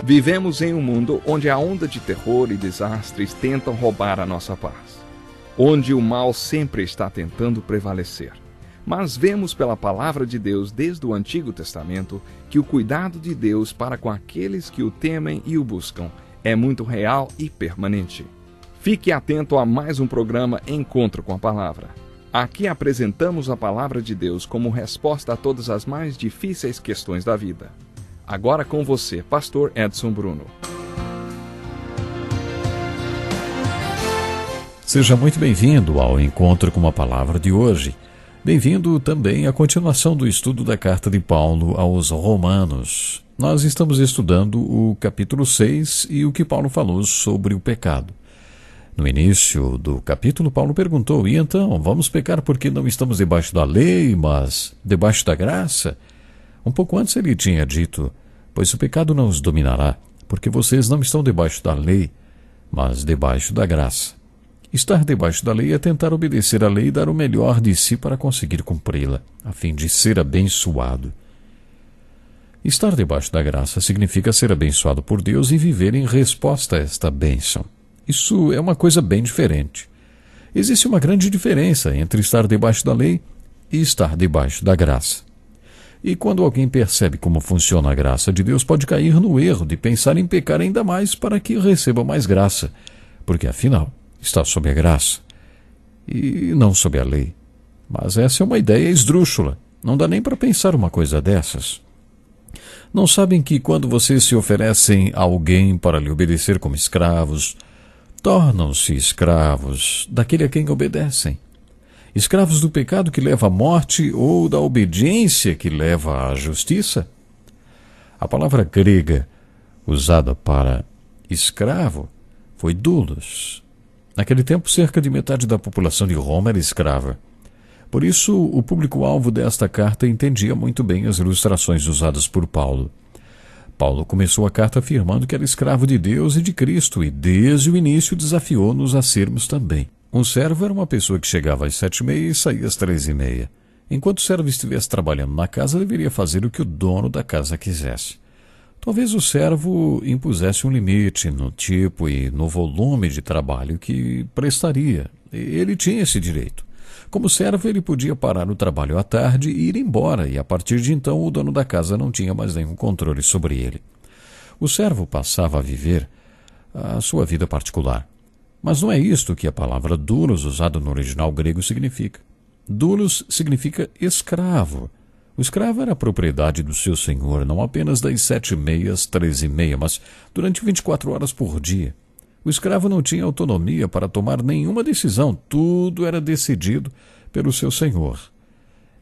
Vivemos em um mundo onde a onda de terror e desastres tentam roubar a nossa paz, onde o mal sempre está tentando prevalecer. Mas vemos pela palavra de Deus desde o Antigo Testamento que o cuidado de Deus para com aqueles que o temem e o buscam é muito real e permanente. Fique atento a mais um programa Encontro com a Palavra. Aqui apresentamos a palavra de Deus como resposta a todas as mais difíceis questões da vida. Agora com você, Pastor Edson Bruno. Seja muito bem-vindo ao Encontro com a Palavra de hoje. Bem-vindo também à continuação do estudo da carta de Paulo aos Romanos. Nós estamos estudando o capítulo 6 e o que Paulo falou sobre o pecado. No início do capítulo, Paulo perguntou: e então, vamos pecar porque não estamos debaixo da lei, mas debaixo da graça? Um pouco antes ele tinha dito: pois o pecado não os dominará, porque vocês não estão debaixo da lei, mas debaixo da graça. Estar debaixo da lei é tentar obedecer à lei e dar o melhor de si para conseguir cumpri-la, a fim de ser abençoado. Estar debaixo da graça significa ser abençoado por Deus e viver em resposta a esta bênção. Isso é uma coisa bem diferente. Existe uma grande diferença entre estar debaixo da lei e estar debaixo da graça. E quando alguém percebe como funciona a graça de Deus, pode cair no erro de pensar em pecar ainda mais para que receba mais graça, porque afinal está sob a graça e não sob a lei. Mas essa é uma ideia esdrúxula. Não dá nem para pensar uma coisa dessas. Não sabem que quando vocês se oferecem a alguém para lhe obedecer como escravos, tornam-se escravos daquele a quem obedecem. Escravos do pecado que leva à morte ou da obediência que leva à justiça? A palavra grega usada para escravo foi doulos. Naquele tempo, cerca de metade da população de Roma era escrava. Por isso, o público-alvo desta carta entendia muito bem as ilustrações usadas por Paulo. Paulo começou a carta afirmando que era escravo de Deus e de Cristo, e desde o início desafiou-nos a sermos também. Um servo era uma pessoa que chegava às 7h30 e saía às 3h30. Enquanto o servo estivesse trabalhando na casa, deveria fazer o que o dono da casa quisesse. Talvez o servo impusesse um limite no tipo e no volume de trabalho que prestaria. Ele tinha esse direito. Como servo, ele podia parar o trabalho à tarde e ir embora, e a partir de então o dono da casa não tinha mais nenhum controle sobre ele. O servo passava a viver a sua vida particular. Mas não é isto que a palavra doulos, usada no original grego, significa. Doulos significa escravo. O escravo era a propriedade do seu senhor, não apenas das 7h30 às 13h30, mas durante 24 horas por dia. O escravo não tinha autonomia para tomar nenhuma decisão, tudo era decidido pelo seu senhor.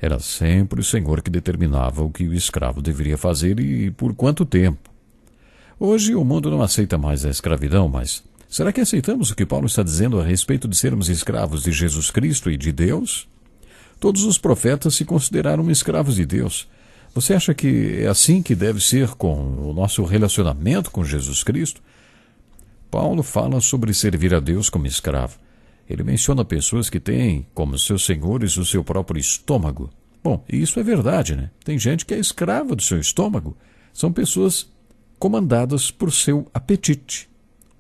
Era sempre o senhor que determinava o que o escravo deveria fazer e por quanto tempo. Hoje o mundo não aceita mais a escravidão, mas será que aceitamos o que Paulo está dizendo a respeito de sermos escravos de Jesus Cristo e de Deus? Todos os profetas se consideraram escravos de Deus. Você acha que é assim que deve ser com o nosso relacionamento com Jesus Cristo? Paulo fala sobre servir a Deus como escravo. Ele menciona pessoas que têm como seus senhores o seu próprio estômago. Bom, isso é verdade, né? Tem gente que é escrava do seu estômago. São pessoas comandadas por seu apetite.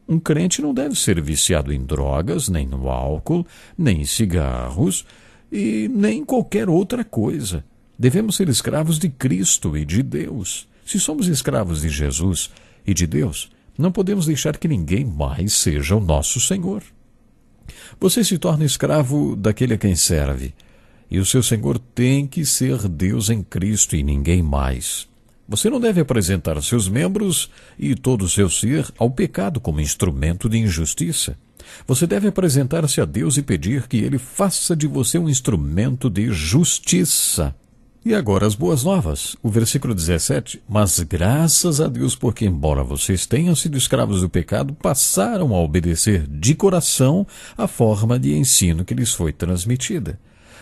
Um crente não deve ser viciado em drogas, nem no álcool, nem em cigarros e nem em qualquer outra coisa. Devemos ser escravos de Cristo e de Deus. Se somos escravos de Jesus e de Deus, não podemos deixar que ninguém mais seja o nosso Senhor. Você se torna escravo daquele a quem serve, e o seu Senhor tem que ser Deus em Cristo e ninguém mais. Você não deve apresentar seus membros e todo o seu ser ao pecado como instrumento de injustiça. Você deve apresentar-se a Deus e pedir que Ele faça de você um instrumento de justiça. E agora as boas novas, o versículo 17. Mas graças a Deus, porque embora vocês tenham sido escravos do pecado, passaram a obedecer de coração a forma de ensino que lhes foi transmitida.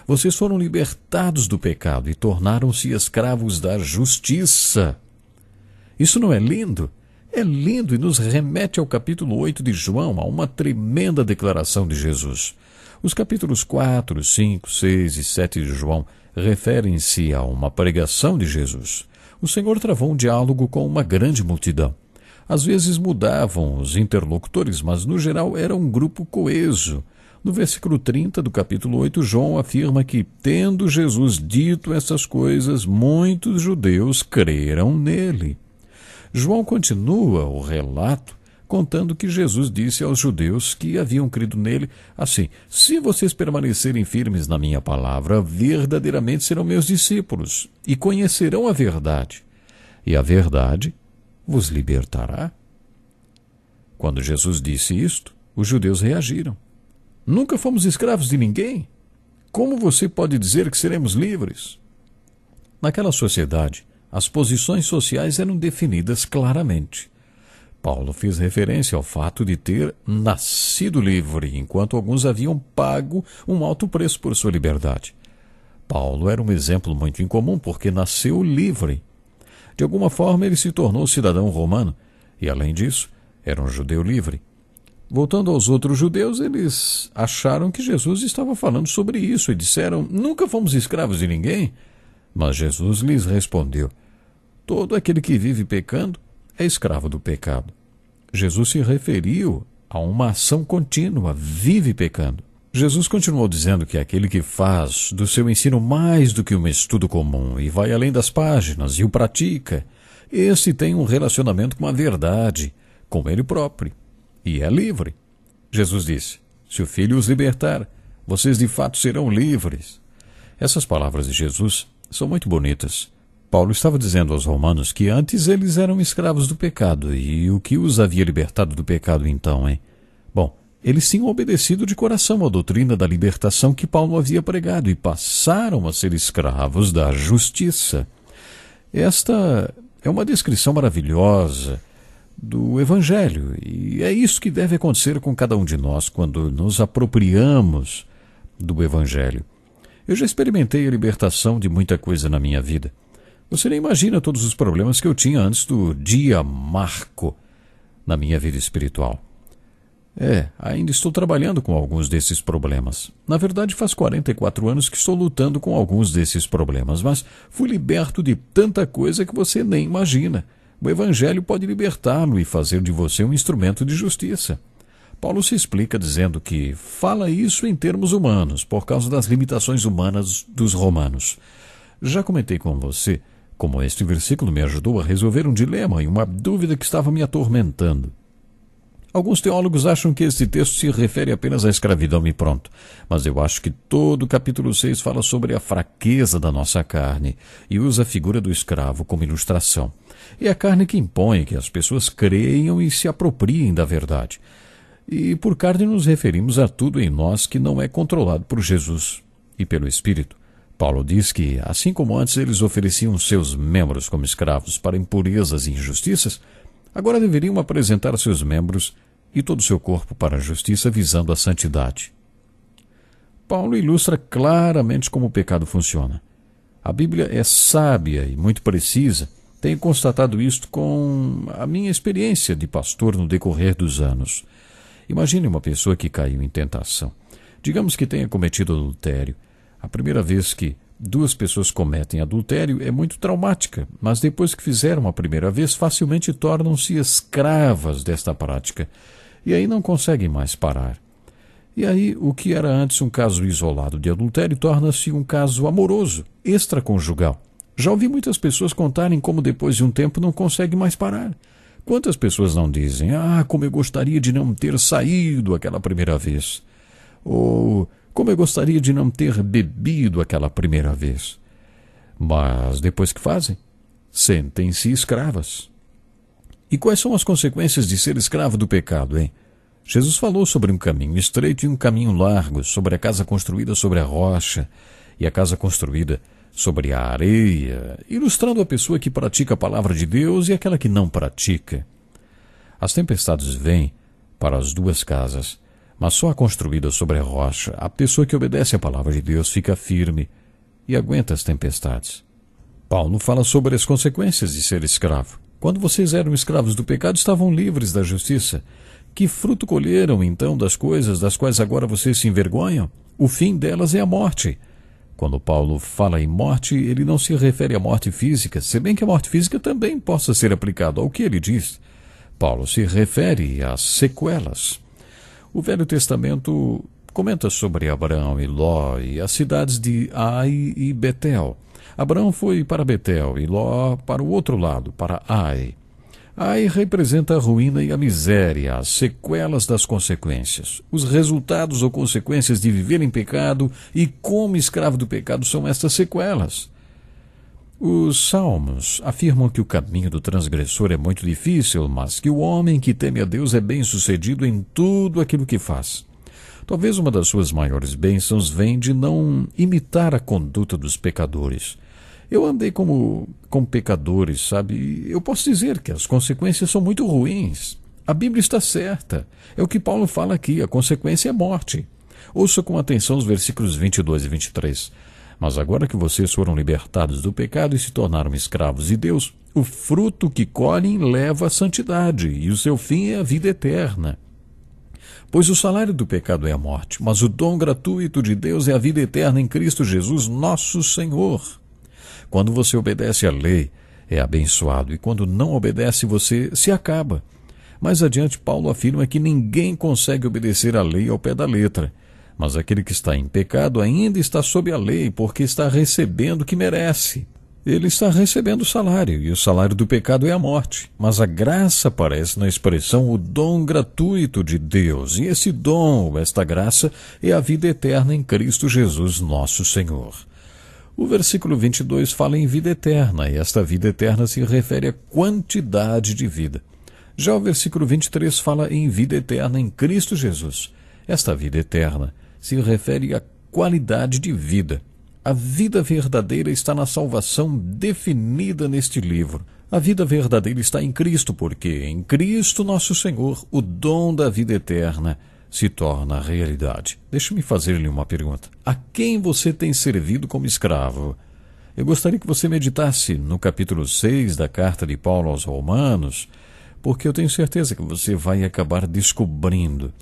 Vocês foram libertados do pecado e tornaram-se escravos da justiça. Isso não é lindo? É lindo e nos remete ao capítulo 8 de João, a uma tremenda declaração de Jesus. Os capítulos 4, 5, 6 e 7 de João referem-se a uma pregação de Jesus. O Senhor travou um diálogo com uma grande multidão. Às vezes mudavam os interlocutores, mas no geral era um grupo coeso. No versículo 30 do capítulo 8, João afirma que, tendo Jesus dito essas coisas, muitos judeus creram nele. João continua o relato contando que Jesus disse aos judeus que haviam crido nele assim: se vocês permanecerem firmes na minha palavra, verdadeiramente serão meus discípulos e conhecerão a verdade, e a verdade vos libertará. Quando Jesus disse isto, os judeus reagiram: nunca fomos escravos de ninguém. Como você pode dizer que seremos livres? Naquela sociedade, as posições sociais eram definidas claramente. Paulo fez referência ao fato de ter nascido livre, enquanto alguns haviam pago um alto preço por sua liberdade. Paulo era um exemplo muito incomum porque nasceu livre. De alguma forma, ele se tornou cidadão romano e, além disso, era um judeu livre. Voltando aos outros judeus, eles acharam que Jesus estava falando sobre isso e disseram: nunca fomos escravos de ninguém. Mas Jesus lhes respondeu: todo aquele que vive pecando é escravo do pecado. Jesus se referiu a uma ação contínua, vive pecando. Jesus continuou dizendo que aquele que faz do seu ensino mais do que um estudo comum e vai além das páginas e o pratica, esse tem um relacionamento com a verdade, com ele próprio, e é livre. Jesus disse: se o Filho os libertar, vocês de fato serão livres. Essas palavras de Jesus são muito bonitas. Paulo estava dizendo aos romanos que antes eles eram escravos do pecado, e o que os havia libertado do pecado então, hein? Bom, eles tinham obedecido de coração à doutrina da libertação que Paulo havia pregado e passaram a ser escravos da justiça. Esta é uma descrição maravilhosa do Evangelho, e é isso que deve acontecer com cada um de nós quando nos apropriamos do Evangelho. Eu já experimentei a libertação de muita coisa na minha vida. Você nem imagina todos os problemas que eu tinha antes do dia marco na minha vida espiritual. Ainda estou trabalhando com alguns desses problemas. Na verdade, faz 44 anos que estou lutando com alguns desses problemas, mas fui liberto de tanta coisa que você nem imagina. O Evangelho pode libertá-lo e fazer de você um instrumento de justiça. Paulo se explica dizendo que fala isso em termos humanos, por causa das limitações humanas dos romanos. Já comentei com você como este versículo me ajudou a resolver um dilema e uma dúvida que estava me atormentando. Alguns teólogos acham que este texto se refere apenas à escravidão e pronto, mas eu acho que todo o capítulo 6 fala sobre a fraqueza da nossa carne e usa a figura do escravo como ilustração. É a carne que impõe que as pessoas creiam e se apropriem da verdade. E por carne nos referimos a tudo em nós que não é controlado por Jesus e pelo Espírito. Paulo diz que, assim como antes eles ofereciam seus membros como escravos para impurezas e injustiças, agora deveriam apresentar seus membros e todo o seu corpo para a justiça visando a santidade. Paulo ilustra claramente como o pecado funciona. A Bíblia é sábia e muito precisa. Tenho constatado isto com a minha experiência de pastor no decorrer dos anos. Imagine uma pessoa que caiu em tentação. Digamos que tenha cometido adultério. A primeira vez que duas pessoas cometem adultério é muito traumática, mas depois que fizeram a primeira vez, facilmente tornam-se escravas desta prática. E aí não conseguem mais parar. E aí, o que era antes um caso isolado de adultério torna-se um caso amoroso, extraconjugal. Já ouvi muitas pessoas contarem como depois de um tempo não conseguem mais parar. Quantas pessoas não dizem: como eu gostaria de não ter saído aquela primeira vez? Ou como eu gostaria de não ter bebido aquela primeira vez? Mas depois que fazem, sentem-se escravas. E quais são as consequências de ser escravo do pecado, hein? Jesus falou sobre um caminho estreito e um caminho largo, sobre a casa construída sobre a rocha e a casa construída sobre a areia, ilustrando a pessoa que pratica a palavra de Deus e aquela que não pratica. As tempestades vêm para as duas casas, mas só a construída sobre a rocha, a pessoa que obedece à palavra de Deus fica firme e aguenta as tempestades. Paulo fala sobre as consequências de ser escravo. Quando vocês eram escravos do pecado, estavam livres da justiça. Que fruto colheram, então, das coisas das quais agora vocês se envergonham? O fim delas é a morte. Quando Paulo fala em morte, ele não se refere à morte física, se bem que a morte física também possa ser aplicada ao que ele diz. Paulo se refere às sequelas. O Velho Testamento comenta sobre Abraão e Ló e as cidades de Ai e Betel. Abraão foi para Betel e Ló para o outro lado, para Ai. Ai representa a ruína e a miséria, as sequelas das consequências. Os resultados ou consequências de viver em pecado e como escravo do pecado são estas sequelas. Os Salmos afirmam que o caminho do transgressor é muito difícil, mas que o homem que teme a Deus é bem-sucedido em tudo aquilo que faz. Talvez uma das suas maiores bênçãos vem de não imitar a conduta dos pecadores. Eu andei como pecadores, sabe? Eu posso dizer que as consequências são muito ruins. A Bíblia está certa. É o que Paulo fala aqui, a consequência é morte. Ouça com atenção os versículos 22 e 23. Mas agora que vocês foram libertados do pecado e se tornaram escravos de Deus, o fruto que colhem leva à santidade, e o seu fim é a vida eterna. Pois o salário do pecado é a morte, mas o dom gratuito de Deus é a vida eterna em Cristo Jesus, nosso Senhor. Quando você obedece à lei, é abençoado, e quando não obedece, você se acaba. Mais adiante, Paulo afirma que ninguém consegue obedecer à lei ao pé da letra, mas aquele que está em pecado ainda está sob a lei, porque está recebendo o que merece. Ele está recebendo o salário, e o salário do pecado é a morte. Mas a graça aparece na expressão o dom gratuito de Deus, e esse dom, esta graça, é a vida eterna em Cristo Jesus, nosso Senhor. O versículo 22 fala em vida eterna, e esta vida eterna se refere à quantidade de vida. Já o versículo 23 fala em vida eterna em Cristo Jesus. Esta vida eterna se refere à qualidade de vida. A vida verdadeira está na salvação definida neste livro. A vida verdadeira está em Cristo, porque em Cristo nosso Senhor, o dom da vida eterna se torna realidade. Deixe-me fazer-lhe uma pergunta. A quem você tem servido como escravo? Eu gostaria que você meditasse no capítulo 6 da carta de Paulo aos Romanos, porque eu tenho certeza que você vai acabar descobrindo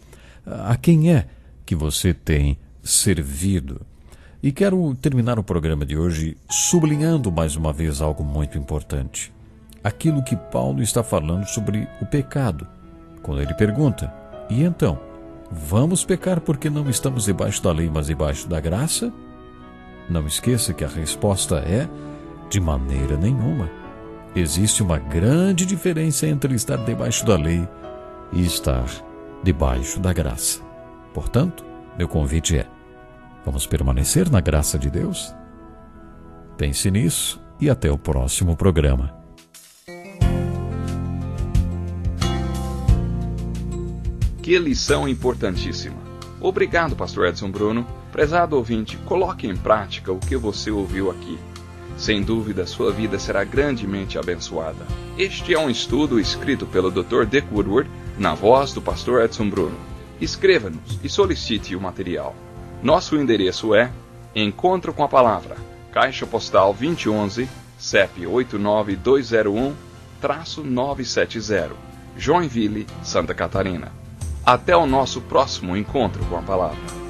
a quem é que você tem servido. E quero terminar o programa de hoje sublinhando mais uma vez algo muito importante. Aquilo que Paulo está falando sobre o pecado. Quando ele pergunta, e então, vamos pecar porque não estamos debaixo da lei, mas debaixo da graça? Não esqueça que a resposta é, de maneira nenhuma. Existe uma grande diferença entre estar debaixo da lei e estar debaixo da graça. Portanto, meu convite é, vamos permanecer na graça de Deus? Pense nisso e até o próximo programa. Que lição importantíssima. Obrigado, pastor Edson Bruno. Prezado ouvinte, coloque em prática o que você ouviu aqui. Sem dúvida, sua vida será grandemente abençoada. Este é um estudo escrito pelo Dr. Dick Woodward, na voz do pastor Edson Bruno. Escreva-nos e solicite o material. Nosso endereço é Encontro com a Palavra, Caixa Postal 2011, CEP 89201-970, Joinville, Santa Catarina. Até o nosso próximo encontro com a Palavra.